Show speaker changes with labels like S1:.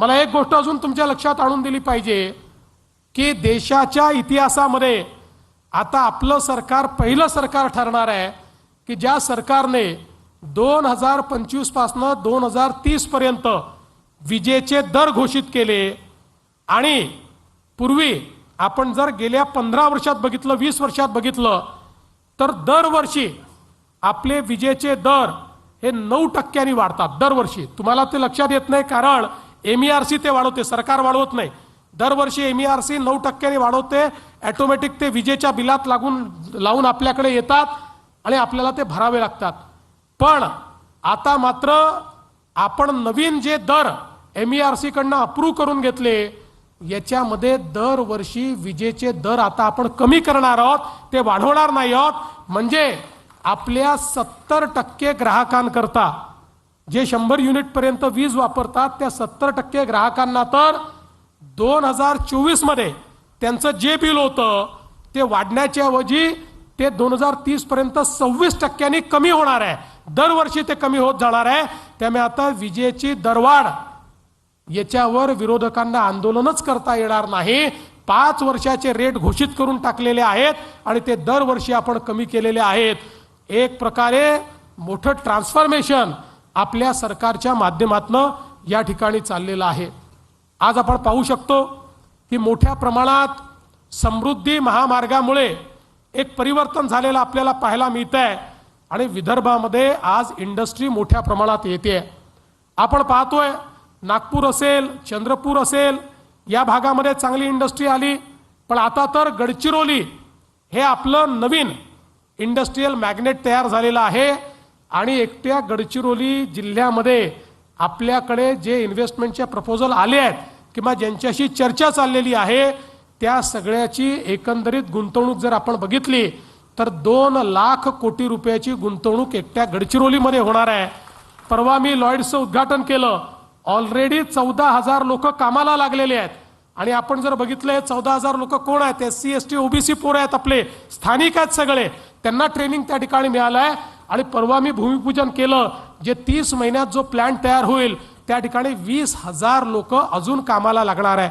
S1: मला एक गोष्ट अजून तुमच्या लक्षात आणून दिली पाहिजे की देशाच्या इतिहासामध्ये आता आपलं सरकार पहिलं सरकार ठरणार आहे की ज्या सरकारने 2025 पासून 2030 पर्यंत विजेचे दर घोषित केले। आणि पूर्वी आपण जर गेल्या 15 वर्षात बघितलं, 20 वर्षात बघितलं तर दरवर्षी आपले विजेचे दर हे 9% वाढतात दरवर्षी। तुम्हाला ते लक्षात येत नाही कारण MERC ते वाढवते, सरकार वाढवत नाही। दरवर्षी MERC 9% वाढवते, ऑटोमॅटिक ते विजेच्या बिलात लावून आपल्याकडे येतात आणि आपल्याला ते भरावे लागतात। पण आता मात्र आपण नवीन जे दर MERC कडनं अप्रूव्ह करून घेतले याच्यामध्ये दरवर्षी विजेचे दर आता आपण कमी करणार आहोत, ते वाढवणार नाही आहोत। म्हणजे आपल्या 70% ग्राहकांकरता जे 100 युनिट पर्यंत वीज वापरतात त्या 70% ग्राहकांना तर 2024 मध्ये त्यांचं जे बिल होतं ते वाढण्याच्या ऐवजी ते 2030 पर्यंत 26% कमी होणार आहे। दरवर्षी ते कमी होत जाणार आहे। त्यामुळे आता विजेची दरवाढ याच्यावर विरोधकांना आंदोलनच करता येणार नाही। 5 वर्षाचे रेट घोषित करून टाकलेले आहेत आणि ते दरवर्षी आपण कमी केलेले आहेत। एक प्रकारे मोठं ट्रान्सफॉर्मेशन आपल्या सरकारच्या माध्यमातून या ठिकाणी चाललेलं आहे। आज आपण पाहू शकतो की मोठ्या प्रमाणात समृद्धी महामार्गामुळे एक परिवर्तन झालेलं आपल्याला पाहायला मिळतंय आणि विदर्भामध्ये आज इंडस्ट्री मोठ्या प्रमाणात येते। आपण पाहतोय नागपूर असेल, चंद्रपूर असेल या भागामध्ये चांगली इंडस्ट्री आली, पण आता तर गडचिरोली हे आपलं नवीन इंडस्ट्रियल मॅग्नेट तयार झालेलं आहे। आणि एकट्या गडचिरोली जिल्ह्यामध्ये आपल्याकडे जे इन्व्हेस्टमेंटचे प्रपोजल आले आहेत किंवा ज्यांच्याशी चर्चा चाललेली आहे त्या सगळ्याची एकंदरीत गुंतवणूक जर आपण बघितली तर 2 लाख कोटी रुपयाची गुंतवणूक एकट्या गडचिरोलीमध्ये होणार आहे। परवा मी लॉयड्सचं उद्घाटन केलं, ऑलरेडी 14,000 लोक कामाला लागलेले आहेत। आणि आपण जर बघितलं 14,000 लोक कोण आहेत, SC ST OBC पोरं आहेत, आपले स्थानिक आहेत सगळे, त्यांना ट्रेनिंग त्या ठिकाणी मिळालं आहे। आणि परवा मी भूमिपूजन केलं, जे 30 महिन्यात जो प्लांट तयार होईल त्या ठिकाणी 20,000 लोक अजून कामाला लागणार आहे।